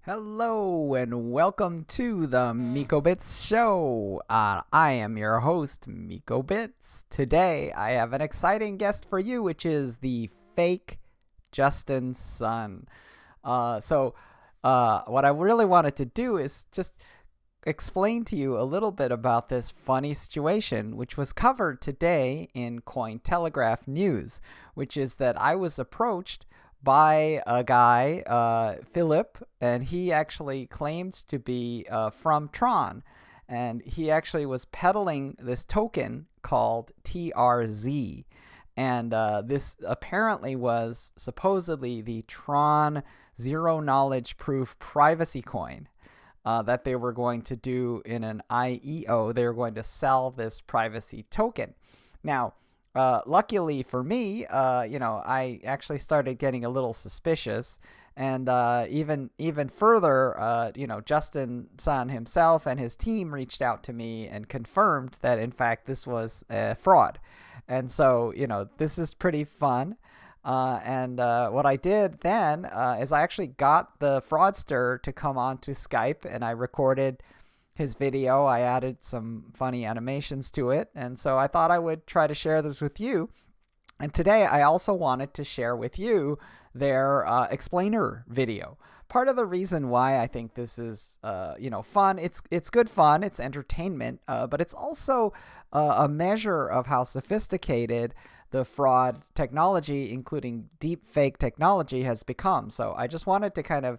Hello and welcome to the Miko Bits Show. I am your host, Miko Bits. Today I have an exciting guest for you, which is the fake Justin Sun. What I really wanted to do is just explain to you a little bit about this funny situation, which was covered today in CoinTelegraph News, which is that I was approached by a guy, Philip, and he actually claims to be from Tron. And he actually was peddling this token called TRZ. And this apparently was supposedly the Tron Zero Knowledge Proof Privacy Coin that they were going to do in an IEO. They were going to sell this privacy token. Now, luckily for me, I actually started getting a little suspicious, and even further, Justin Sun himself and his team reached out to me and confirmed that in fact this was a fraud, and so this is pretty fun. And what I did then is I actually got the fraudster to come on to Skype, and I recorded his video. I added some funny animations to it, and so I thought I would try to share this with you. And today I also wanted to share with you their explainer video. Part of the reason why I think this is fun, it's good fun, it's entertainment, but it's also a measure of how sophisticated the fraud technology, including deep fake technology, has become. So I just wanted to kind of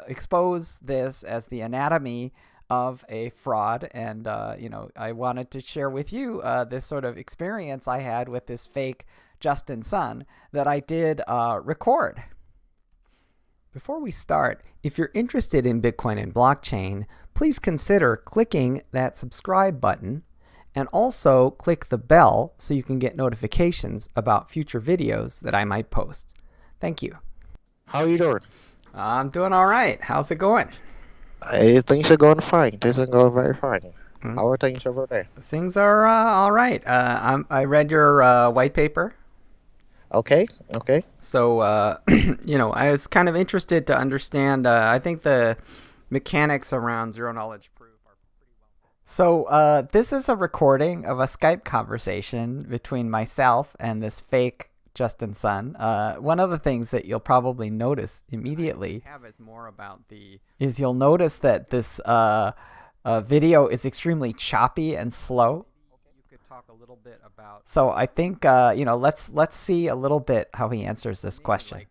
expose this as the anatomy of a fraud, and I wanted to share with you this sort of experience I had with this fake Justin Sun that I did record. Before we start, if you're interested in Bitcoin and blockchain, please consider clicking that subscribe button and also click the bell so you can get notifications about future videos that I might post. Thank you. How are you doing? I'm doing all right. How's it going? Things are going fine. Things are going very fine. Mm, How are things over there? Things are all right. I read your white paper. Okay, okay. So, I was kind of interested to understand. I think the mechanics around zero knowledge proof are pretty well. So, this is a recording of a Skype conversation between myself and this fake Justin Sun. One of the things that you'll probably notice immediately is you'll notice that this video is extremely choppy and slow. You could talk a little bit about. So I think let's see a little bit how he answers this question.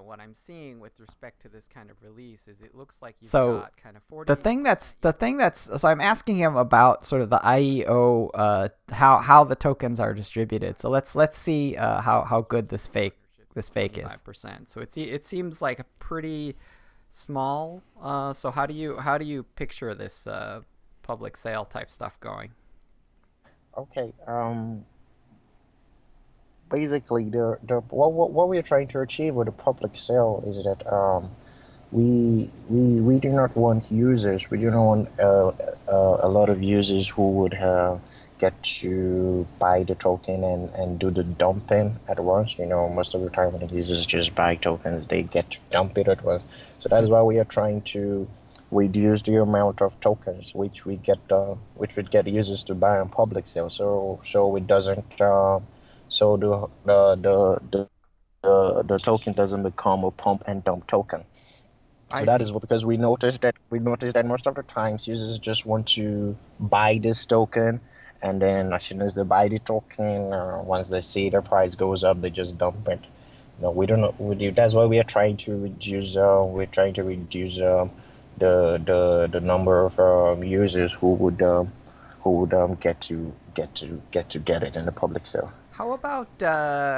What I'm seeing with respect to this kind of release is it looks like you've got kind of 40. The thing that's so I'm asking him about sort of the IEO, how the tokens are distributed. So let's see how good this fake is. 5%. So it seems like a pretty small. So how do you picture this public sale type stuff going? Okay. Basically, what we are trying to achieve with the public sale is that we do not want users. We do not want a lot of users who would get to buy the token and do the dumping at once. Most of the time when the users just buy tokens, they get to dump it at once. So that is why we are trying to reduce the amount of tokens which would get users to buy on public sale. So it doesn't. So the token doesn't become a pump and dump token. So that is because we noticed that most of the times users just want to buy this token, and then as soon as they buy the token, once they see the price goes up, they just dump it. No, we don't know. That's why we are trying to reduce. The number of users who would get to get it in the public sale. How about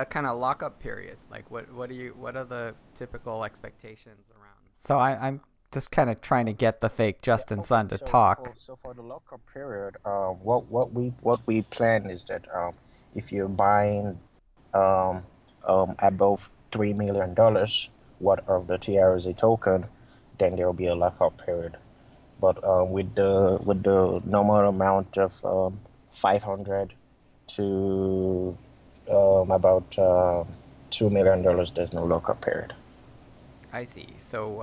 kind of lockup period? Like what are the typical expectations around? So I'm just kind of trying to get the fake Justin Sun to talk. So for the lockup period, what we plan is that if you're buying above $3 million worth of the TRZ token, then there will be a lockup period. But with the normal amount of 500 to about $2 million, there's no lockup period. I see. So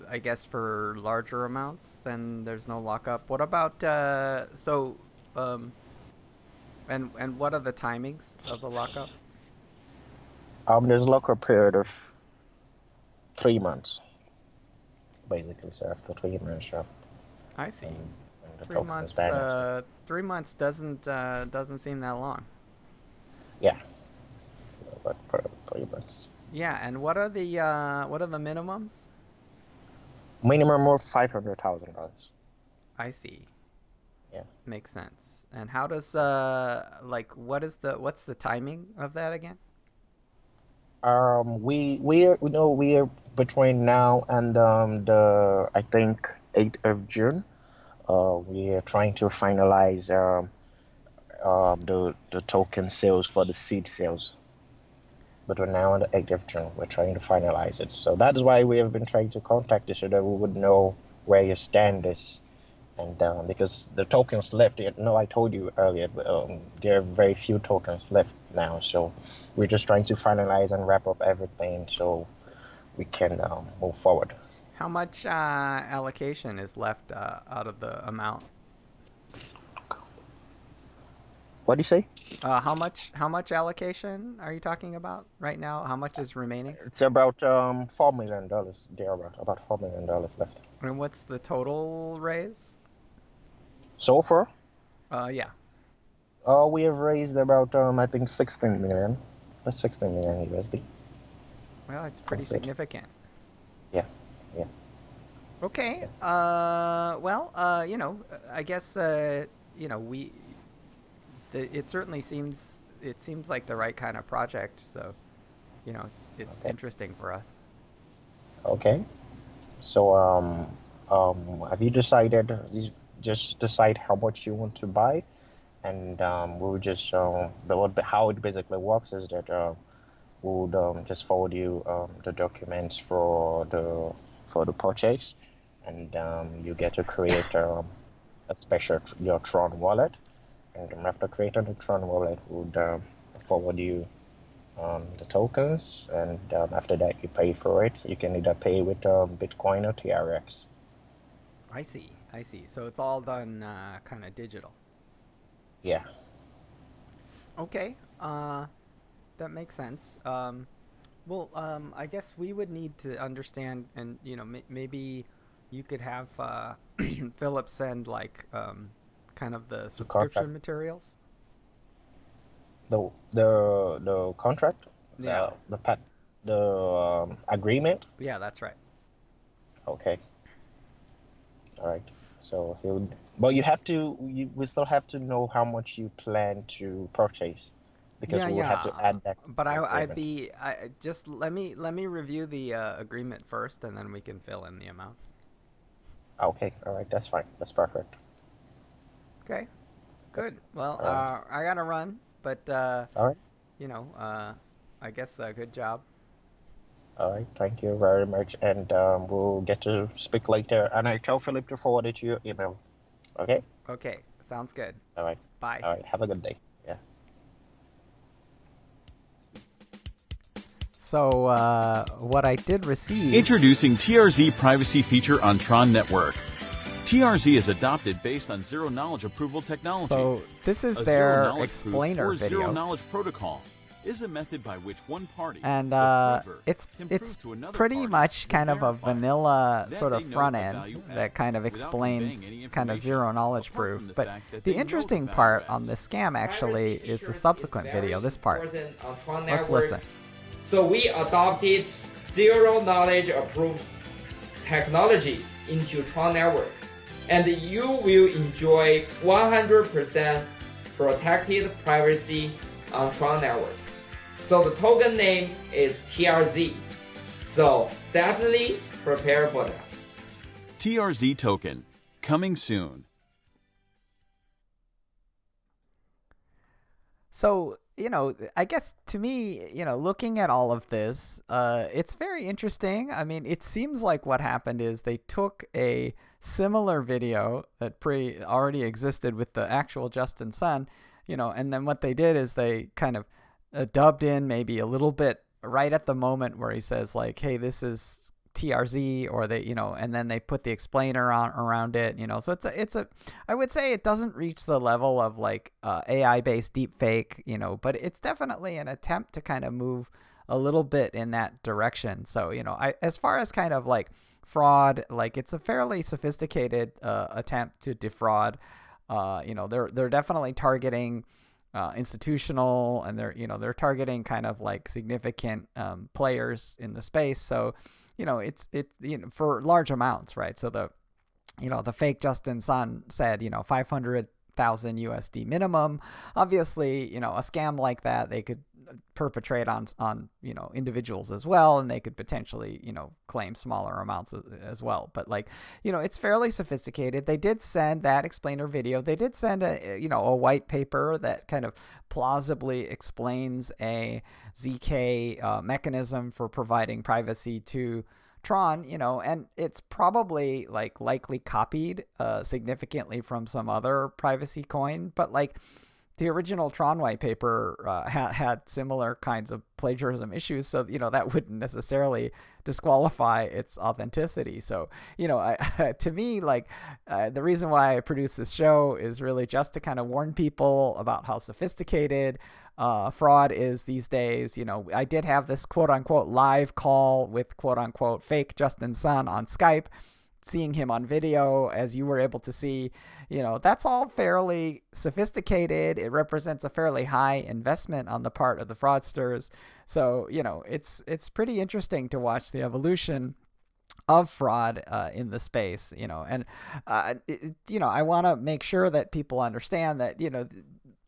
I guess for larger amounts, then there's no lockup. What about um, and what are the timings of the lockup? There's a lock-up period of 3 months, basically. So after 3 months, I see. and the Three token is months. vanished. 3 months doesn't seem that long. Yeah, about 3 months. Yeah, and what are the minimums? Minimum of $500,000. I see. Yeah. Makes sense. And how does like what's the timing of that again? We are between now and the I think 8th of June. We are trying to finalize the token sales for the seed sales. Between now and the 8th of June, we're trying to finalize it. So that's why we have been trying to contact you so that we would know where your stand is. And because the tokens left, no, I told you earlier, there are very few tokens left now. So we're just trying to finalize and wrap up everything so we can move forward. How much allocation is left out of the amount? What do you say? How much allocation are you talking about right now? How much is remaining? It's about $4 million thereabout, about $4 million left. And what's the total raise? So far, Yeah. we have raised about I think 16 million. That's 16 million USD. Well, it's pretty That's it. significant. Yeah, yeah. Okay. Well, I guess we it certainly seems like the right kind of project. So, it's Okay. interesting for us. Okay. So have you decided? You just decide how much you want to buy, and we'll just how it basically works is that we'll just forward you the documents for the purchase, and you get to create a special your Tron wallet, and after creating the Tron wallet, we'll forward you the tokens, and after that you pay for it. You can either pay with Bitcoin or TRX. I see. I see. So it's all done kind of digital. Yeah. Okay. That makes sense. Well, I guess we would need to understand, and maybe you could have Philip send like kind of the The contract, subscription materials. the contract, Yeah. the pat, the agreement. Yeah, that's right. Okay. All right. So but you have to. We still have to know how much you plan to purchase, because Yeah, we will have yeah. to add that to But the I'd agreement. be I just let me review the agreement first, and then we can fill in the amounts. Okay. All right. That's fine. That's perfect. Okay. Good. Well, All right. I gotta run, but All right. you know, I guess good job. All right. Thank you very much, and we'll get to speak later. And I tell Philip to forward it to your email. Okay. Okay, sounds good. All right. Bye. All right. Have a good day. Yeah. So, what I did receive. Introducing TRZ privacy feature on Tron Network. TRZ is adopted based on zero-knowledge approval technology. So, this is A their zero-knowledge proof explainer or video. zero-knowledge protocol is a method by which one party, And the prover, it's can prove it's to another pretty party much kind of a verify vanilla that sort of they know front the end value that adds kind of without explains conveying any kind of information, zero knowledge apart proof. from the But fact that the they know interesting the part value on adds. this scam actually is the subsequent video, this part. On Tron Let's Network. listen. So we adopted zero knowledge approved technology into Tron Network, and you will enjoy 100% protected privacy on Tron Network. So the token name is TRZ. So definitely prepare for that. TRZ token, coming soon. So, I guess to me, looking at all of this, it's very interesting. I mean, it seems like what happened is they took a similar video that already existed with the actual Justin Sun, and then what they did is they kind of dubbed in maybe a little bit right at the moment where he says like, hey, this is TRZ, or they, and then they put the explainer on around it, so it's a I would say it doesn't reach the level of like AI based deepfake, but it's definitely an attempt to kind of move a little bit in that direction. So, as far as kind of like fraud, like it's a fairly sophisticated attempt to defraud. They're definitely targeting institutional, and they're targeting kind of like significant players in the space. So, it's for large amounts, right? So the fake Justin Sun said, 500,000 USD minimum. Obviously, a scam like that, they could perpetrate on individuals as well, and they could potentially claim smaller amounts as well. But like it's fairly sophisticated. They did send that explainer video. They did send a white paper that kind of plausibly explains a ZK mechanism for providing privacy to Tron, and it's probably like likely copied significantly from some other privacy coin, but like the original Tron white paper had similar kinds of plagiarism issues, so that wouldn't necessarily disqualify its authenticity. So to me, like the reason why I produce this show is really just to kind of warn people about how sophisticated fraud is these days. I did have this quote unquote live call with quote unquote fake Justin Sun on Skype. Seeing him on video, as you were able to see, that's all fairly sophisticated. It represents a fairly high investment on the part of the fraudsters. So, it's pretty interesting to watch the evolution of fraud in the space, and I want to make sure that people understand that,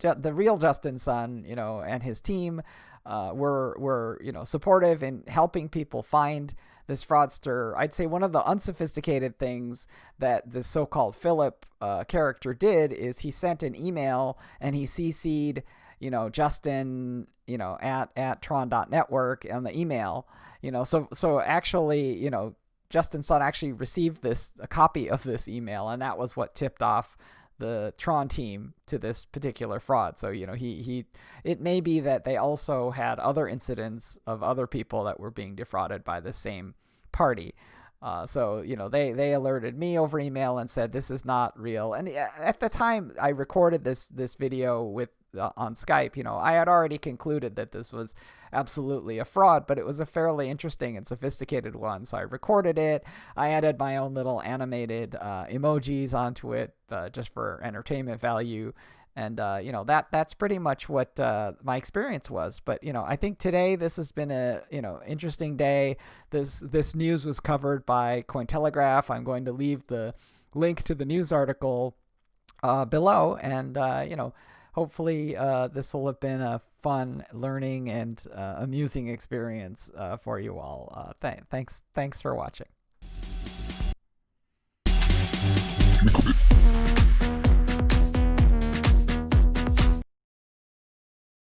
the real Justin Sun, and his team were supportive in helping people find this fraudster. I'd say one of the unsophisticated things that this so-called Philip character did is he sent an email and he CC'd, Justin, at Tron.network on the email, so actually, Justin Sun actually received a copy of this email, and that was what tipped off the Tron team to this particular fraud. So, it may be that they also had other incidents of other people that were being defrauded by the same party. So, they alerted me over email and said, this is not real. And at the time I recorded this video with on Skype, I had already concluded that this was absolutely a fraud, but it was a fairly interesting and sophisticated one. So I recorded it. I added my own little animated emojis onto it just for entertainment value. And, that's pretty much what my experience was. But, I think today this has been a, interesting day. This news was covered by CoinTelegraph. I'm going to leave the link to the news article below. And, hopefully this will have been a fun, learning, and amusing experience for you all. Thanks for watching.